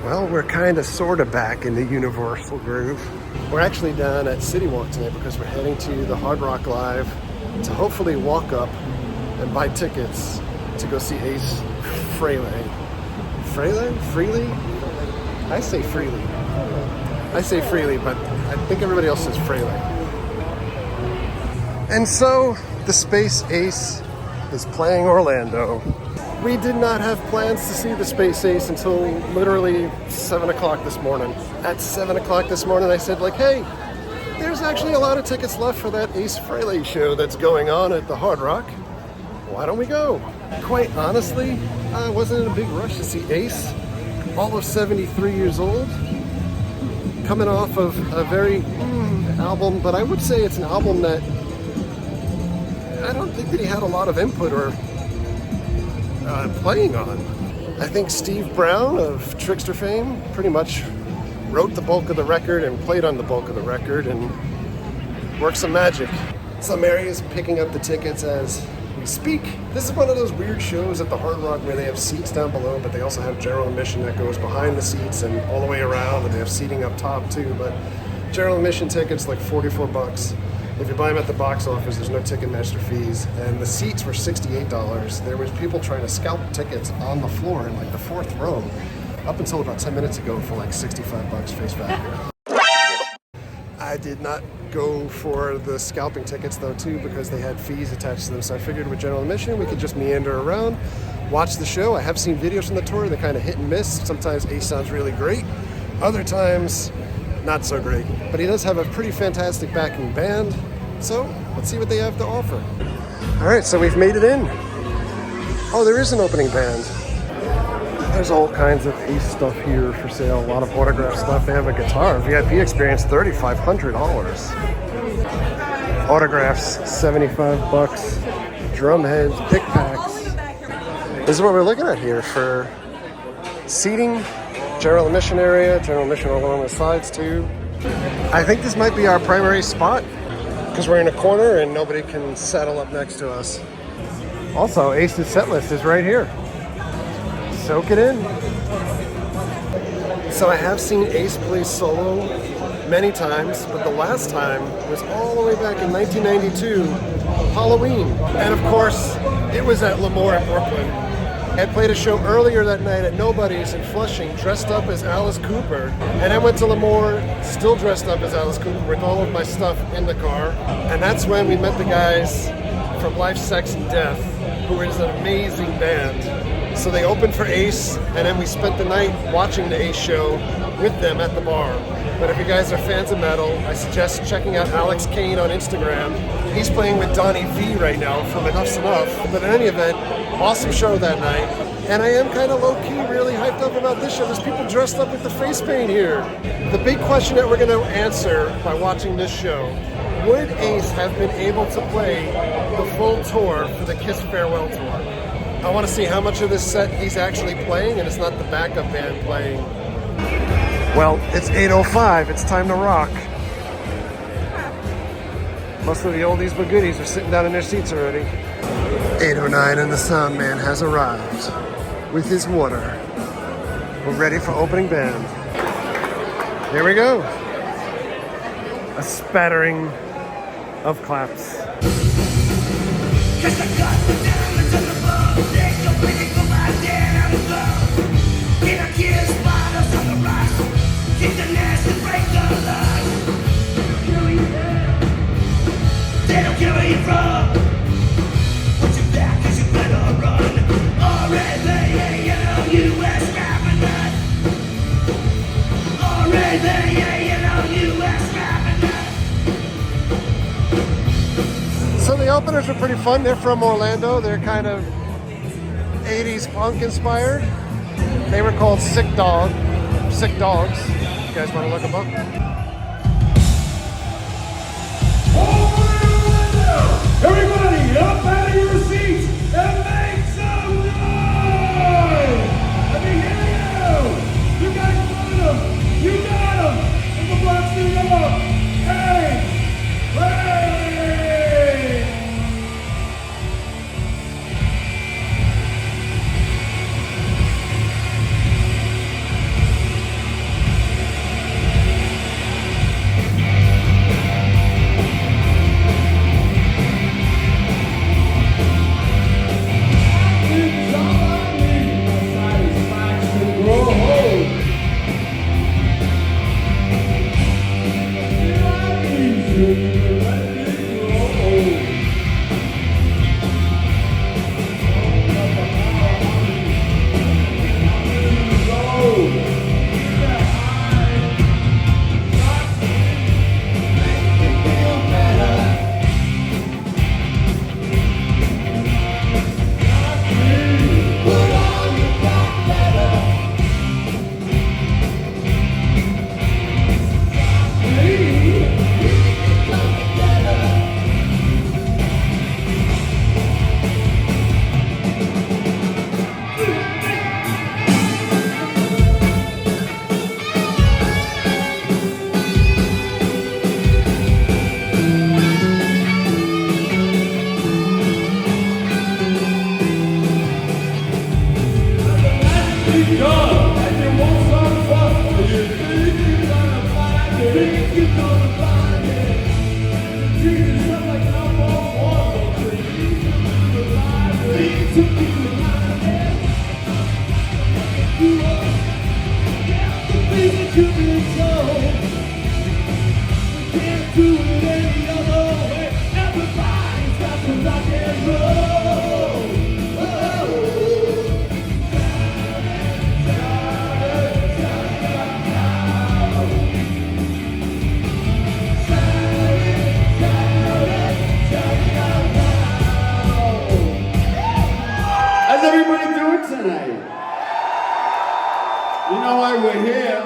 Well, we're kind of sort of back in the Universal groove. We're actually down at City Walk tonight because we're heading to the Hard Rock Live to hopefully walk up and buy tickets to go see Ace Frehley. Frehley? I say Frehley. But I think everybody else says Frehley. And so the Space Ace is playing Orlando. We did not have plans to see the Space Ace until literally 7 o'clock this morning. At 7 o'clock this morning, I said, like, hey, there's actually a lot of tickets left for that Ace Frehley show that's going on at the Hard Rock. Why don't we go? Quite honestly, I wasn't in a big rush to see Ace. All of 73 years old. Coming off of a very album, but I would say it's an album that I don't think that he had a lot of input or playing on. I think Steve Brown of Trickster fame pretty much wrote the bulk of the record and played on the bulk of the record and worked some magic. Some areas picking up the tickets as we speak. This is one of those weird shows at the Hard Rock where they have seats down below, but they also have general admission that goes behind the seats and all the way around, and they have seating up top too. But general admission tickets like $44. If you buy them at the box office, there's no Ticketmaster fees, and the seats were $68. There was people trying to scalp tickets on the floor in like the fourth row, up until about 10 minutes ago for like $65 face value. I did not go for the scalping tickets though too, because they had fees attached to them. So I figured with general admission, we could just meander around, watch the show. I have seen videos from the tour. They're kind of hit and miss. Sometimes Ace sounds really great. Other times, not so great. But he does have a pretty fantastic backing band. So let's see what they have to offer. All right, so we've made it in. Oh, there is an opening band. There's all kinds of Ace stuff here for sale. A lot of autograph stuff. They have a guitar. VIP experience, $3,500. Autographs, $75. Drum heads, pick packs. This is what we're looking at here for seating. General admission area, general admission all along the sides too. I think this might be our primary spot because we're in a corner and nobody can settle up next to us. Also, Ace's setlist is right here. Soak it in. So I have seen Ace play solo many times, but the last time was all the way back in 1992, Halloween. And of course, it was at Lemoore in Brooklyn. I had played a show earlier that night at Nobody's in Flushing, dressed up as Alice Cooper. And I went to Lemoore, still dressed up as Alice Cooper with all of my stuff in the car. And that's when we met the guys from Life, Sex, and Death, who is an amazing band. So they opened for Ace, and then we spent the night watching the Ace show with them at the bar. But if you guys are fans of metal, I suggest checking out Alex Kane on Instagram. He's playing with Donnie V right now from Enough's Enough. But in any event, awesome show that night. And I am kind of low-key really hyped up about this show. There's people dressed up with the face paint here. The big question that we're going to answer by watching this show, would Ace have been able to play the full tour for the Kiss Farewell Tour? I want to see how much of this set he's actually playing, and it's not the backup band playing. Well, it's 8:05. It's time to rock. Most of the oldies but goodies are sitting down in their seats already. 8:09 and the sound man has arrived with his water. We're ready for opening band. Here we go. A spattering of claps. So the openers are pretty fun. They're from Orlando. They're kind of 80s punk inspired. They were called Sick Dogs. You guys want to look them up? Everybody, up out of your seats and make some noise! Let me hear you! You guys want them! You got them! And the blocks do them up! Hey! Hey! love and you want some fun. You think you're gonna find it. Think you're gonna find it. Treat yourself like number one. Need to be reminded. You are the things that you've been told. We can't do it any other way. Everybody's got to rock and roll. How's everybody doing tonight? You know why we're here?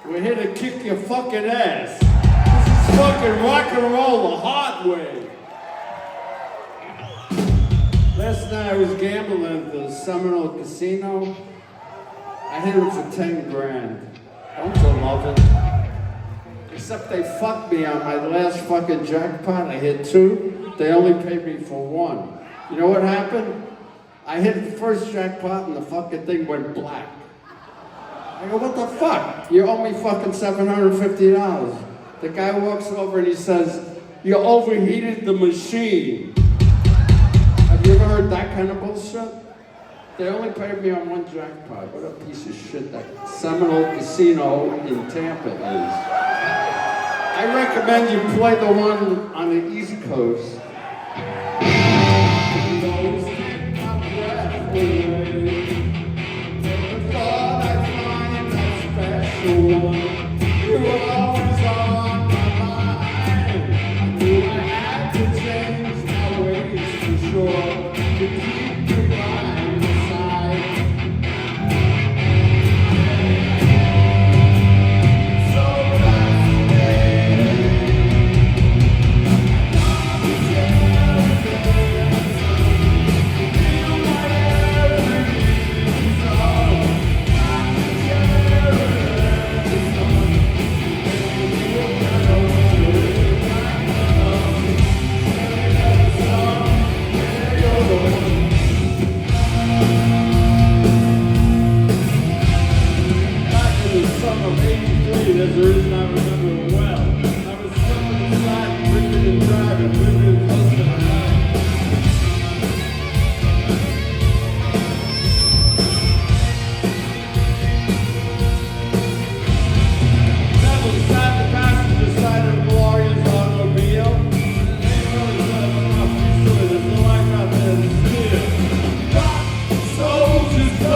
We're here to kick your fucking ass. This is fucking rock and roll the hard way. Last night I was gambling at the Seminole Casino. I hit it for 10 grand. Don't you love it? Except they fucked me on my last fucking jackpot. I hit 2. They only paid me for 1. You know what happened? I hit the first jackpot and the fucking thing went black. I go, what the fuck? You owe me fucking $750. The guy walks over and he says, you overheated the machine. Have you ever heard that kind of bullshit? They only paid me on 1 jackpot. What a piece of shit that Seminole Casino in Tampa is. I recommend you play the one on the East Coast. You were always on my mind. I knew I had to change my ways for sure to keep you by my side. So fascinating. There's a reason I remember it well. I was slipping and sliding, ripping and driving, living and close to the night. That was side the passenger side of the lawyer's automobile. And they know it's not enough to do it. There's no life out there to steal. Rock soldiers go!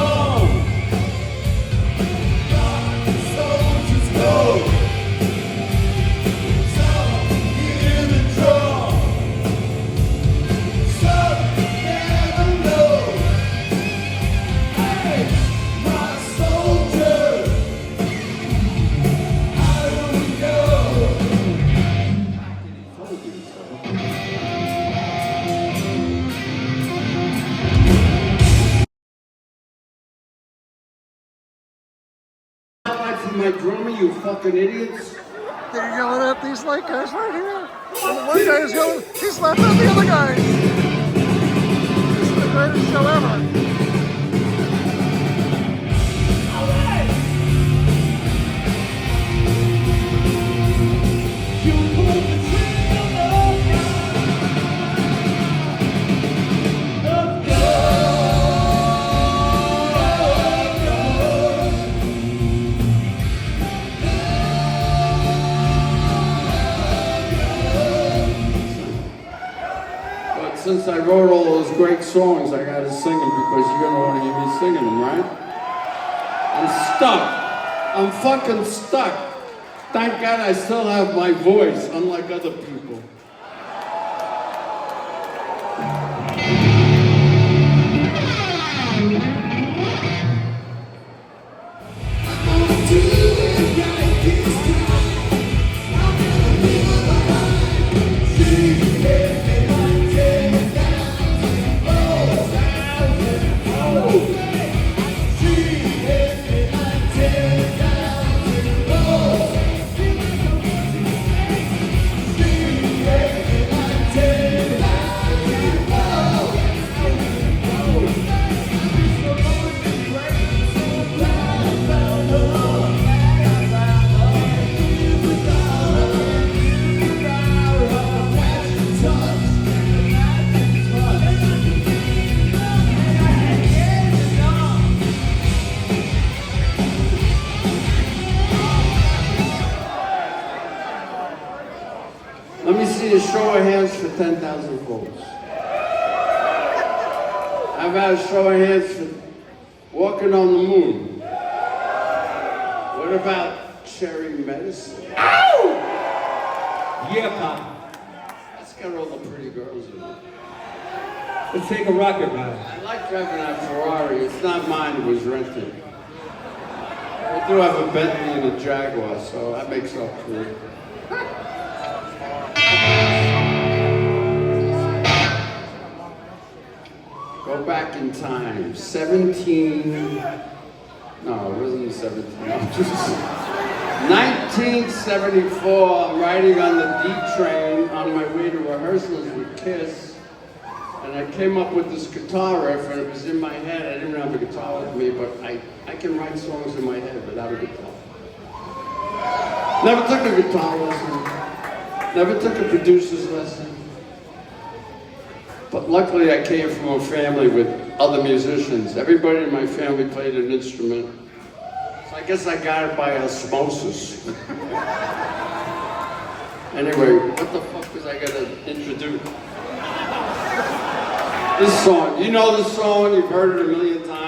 My drummer, you fucking idiots. They're yelling at these light guys right here. And the one guy is yelling, he's laughing at the other guy. This is the greatest show ever. Since I wrote all those great songs, I gotta sing them because you're gonna wanna hear me singing them, right? I'm stuck. I'm fucking stuck. Thank God I still have my voice, unlike other people. Let me see a show of hands for 10,000 folks. How about a show of hands for Walking on the Moon? What about Cherry Medicine? Ow! Yeah, Pop. That's got all the pretty girls in it. Let's take a rocket ride. I like driving that Ferrari. It's not mine, it was rented. I do have a Bentley and a Jaguar, so that makes up for it. Go back in time. 1974, I'm riding on the D train on my way to rehearsals with Kiss. And I came up with this guitar riff, and it was in my head. I didn't have a guitar with me, but I can write songs in my head without a guitar. Never took a guitar lesson. Never took a producer's lesson. But luckily I came from a family with other musicians. Everybody in my family played an instrument. So I guess I got it by osmosis. Anyway, what the fuck was I gonna introduce? This song, you know this song, you've heard it a million times.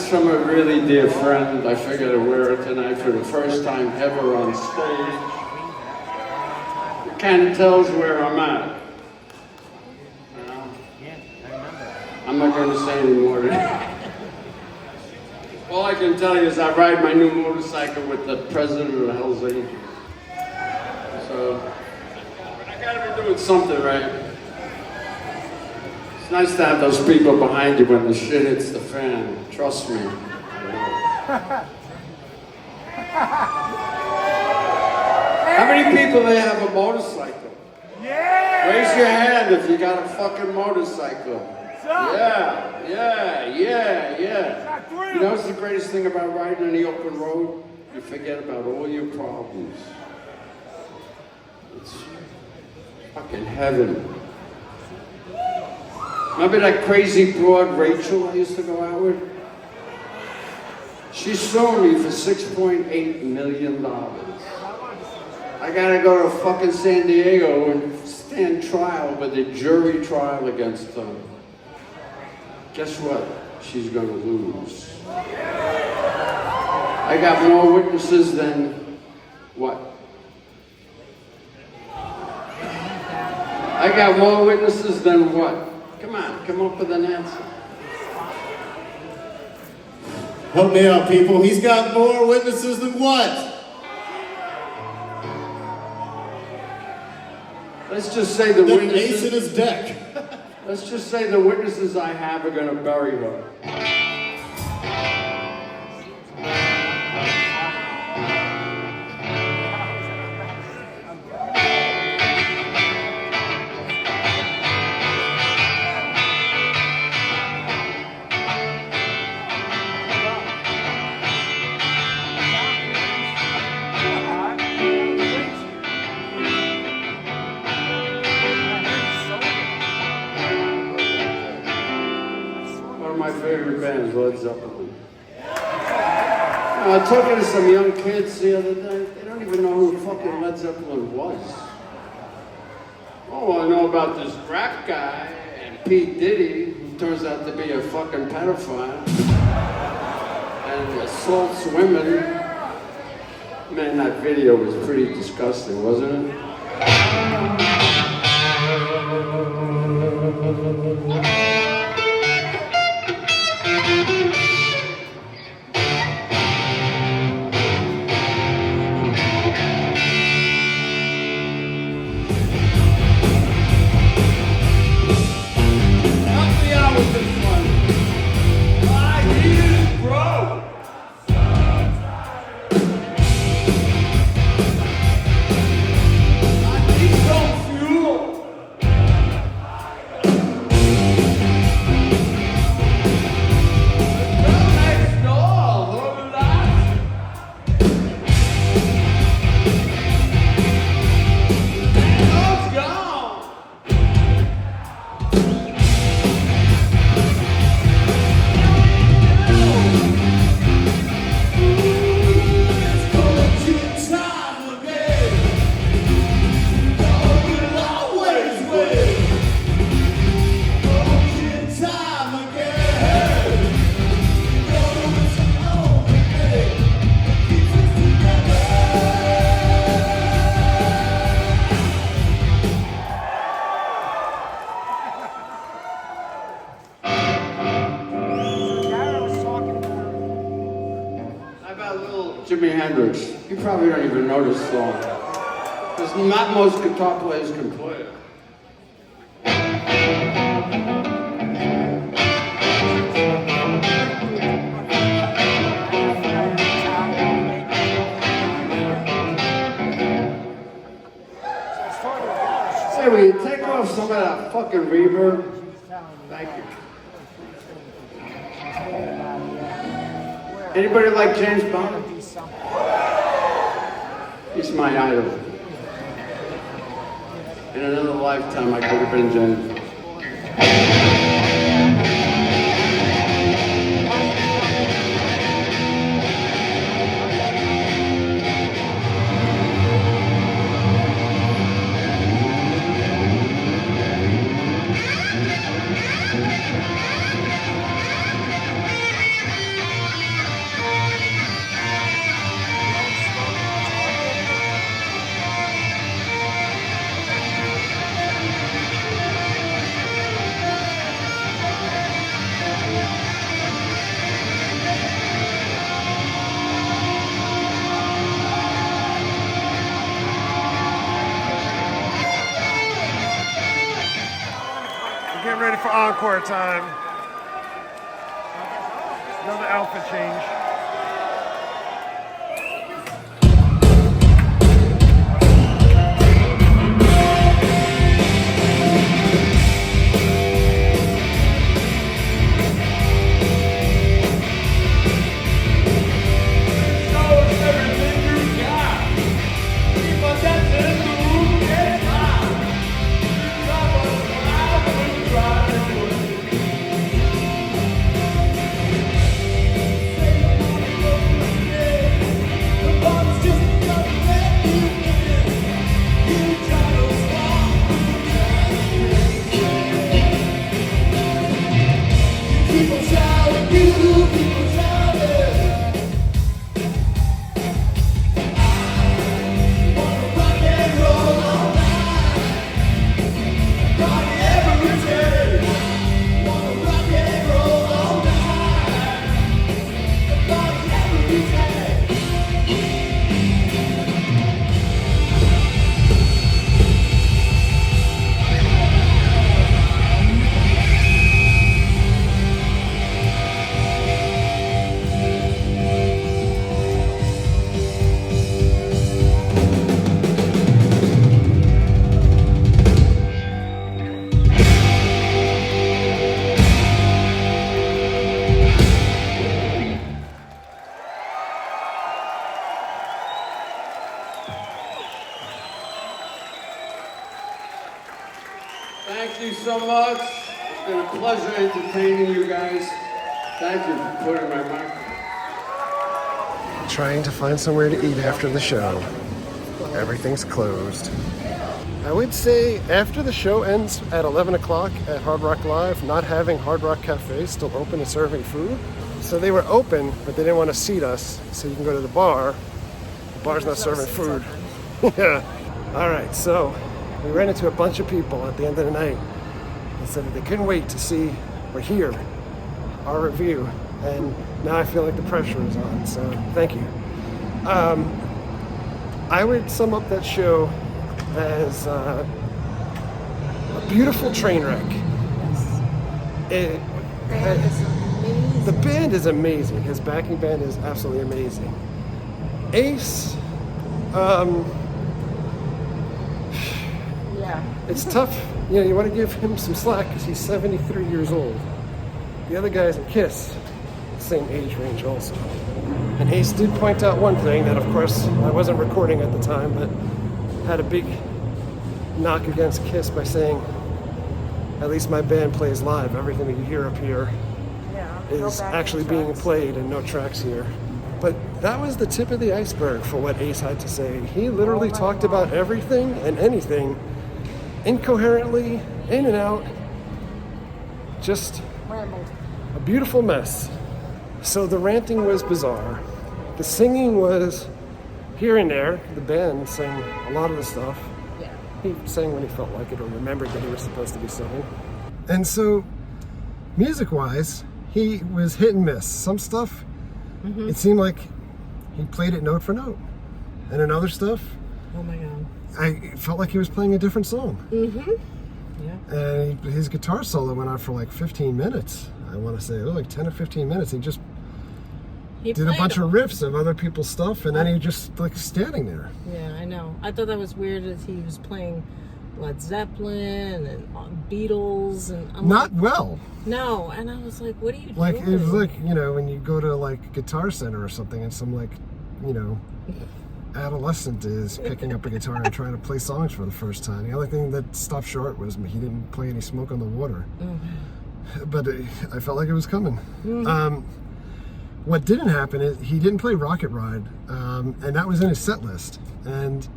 From a really dear friend. I figured I'd wear it tonight for the first time ever on stage. It kind of tells where I'm at. You know? I'm not going to say any more than that. All I can tell you is I ride my new motorcycle with the president of the Hells Angels. So, I gotta be doing something right. It's nice to have those people behind you when the shit hits the fan. Trust me. How many people they have a motorcycle? Yeah! Raise your hand if you got a fucking motorcycle. Yeah. You know what's the greatest thing about riding on the open road? You forget about all your problems. It's fucking heaven. Remember that crazy broad Rachel I used to go out with? She sued me for $6.8 million. I gotta go to fucking San Diego and stand trial with a jury trial against her. Guess what? She's gonna lose. I got more witnesses than what? I got more witnesses than what? Come on, come up with an answer. Help me out, people. He's got more witnesses than what? Let's just say the Ace in witnesses. his deck. Let's just say the witnesses I have are gonna bury her. My favorite band is Led Zeppelin. I was talking to some young kids the other day. They don't even know who fucking Led Zeppelin was. Oh, I know about this rap guy and Pete Diddy, who turns out to be a fucking pedophile and assaults women. Man, that video was pretty disgusting, wasn't it? Jimi Hendrix. You probably don't even know this song. Because not most guitar players can play it. Say, will you take off some of that fucking reverb? Thank you. Anybody like James Bond? He's my idol. In another lifetime, I could have been James. Getting ready for encore time. Another outfit change. so much. It's been a pleasure entertaining you guys. Thank you for putting my mic. Trying to find somewhere to eat after the show. Everything's closed. I would say after the show ends at 11 o'clock at Hard Rock Live, not having Hard Rock Cafe still open and serving food. So they were open, but they didn't want to seat us, so you can go to the bar. The bar's not serving food. Yeah. All right, so we ran into a bunch of people at the end of the night. They said that they couldn't wait to see or hear our review, and now I feel like the pressure is on, so thank you. I would sum up that show as a beautiful train wreck. The band is amazing. His backing band is absolutely amazing. Ace, it's tough. You know, you want to give him some slack because he's 73 years old. The other guys in Kiss, same age range also. And Ace did point out one thing that, of course, I wasn't recording at the time, but had a big knock against Kiss by saying, at least my band plays live. Everything that you hear up here is actually being played and no tracks here. But that was the tip of the iceberg for what Ace had to say. He literally talked about everything and anything incoherently, in and out, just a beautiful mess. So the ranting was bizarre. The singing was here and there. The band sang a lot of the stuff. He sang when he felt like it or remembered that he was supposed to be singing. And so, music-wise, he was hit and miss. Some stuff, it seemed like he played it note for note. And in other stuff, oh my God, I felt like he was playing a different song. Yeah. And his guitar solo went on for like 15 minutes. I want to say, like 10 or 15 minutes. He just did a bunch of riffs of other people's stuff, and then he just like standing there. Yeah, I know. I thought that was weird that he was playing Led Zeppelin and Beatles, and I'm Not like, well. No, and I was like, what are you Like, doing? it was like, you know, when you go to like Guitar Center or something and some like, you know, adolescent is picking up a guitar and trying to play songs for the first time. The only thing that stopped short was he didn't play any Smoke on the Water. But I felt like it was coming. What didn't happen is he didn't play Rocket Ride, and that was in his set list. And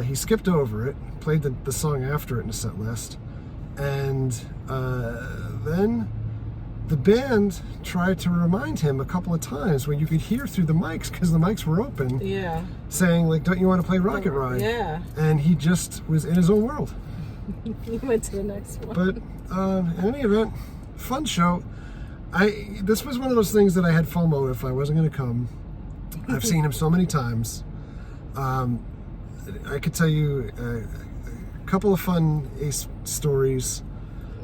he skipped over it, played the song after it in the set list, and then the band tried to remind him a couple of times when you could hear through the mics, because the mics were open, saying like, don't you want to play Rocket Ride? Yeah. And he just was in his own world. He went to the next one. But in any event, fun show. This was one of those things that I had FOMO if I wasn't going to come. I've seen him so many times. I could tell you a couple of fun Ace stories,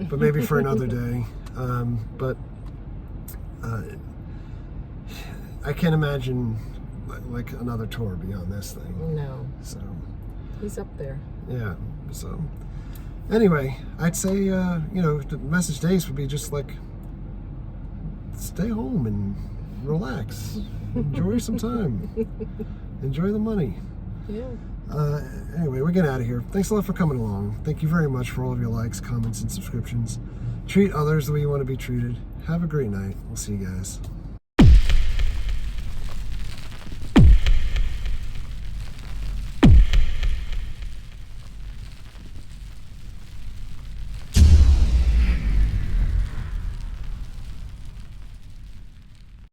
but maybe for another day. But I can't imagine like another tour beyond this thing. No. So he's up there. Yeah. So anyway, I'd say you know, the message to Ace would be just like, stay home and relax. Enjoy some time. Enjoy the money. Yeah. Anyway, we're getting out of here. Thanks a lot for coming along. Thank you very much for all of your likes, comments, and subscriptions. Treat others the way you want to be treated. Have a great night. We'll see you guys.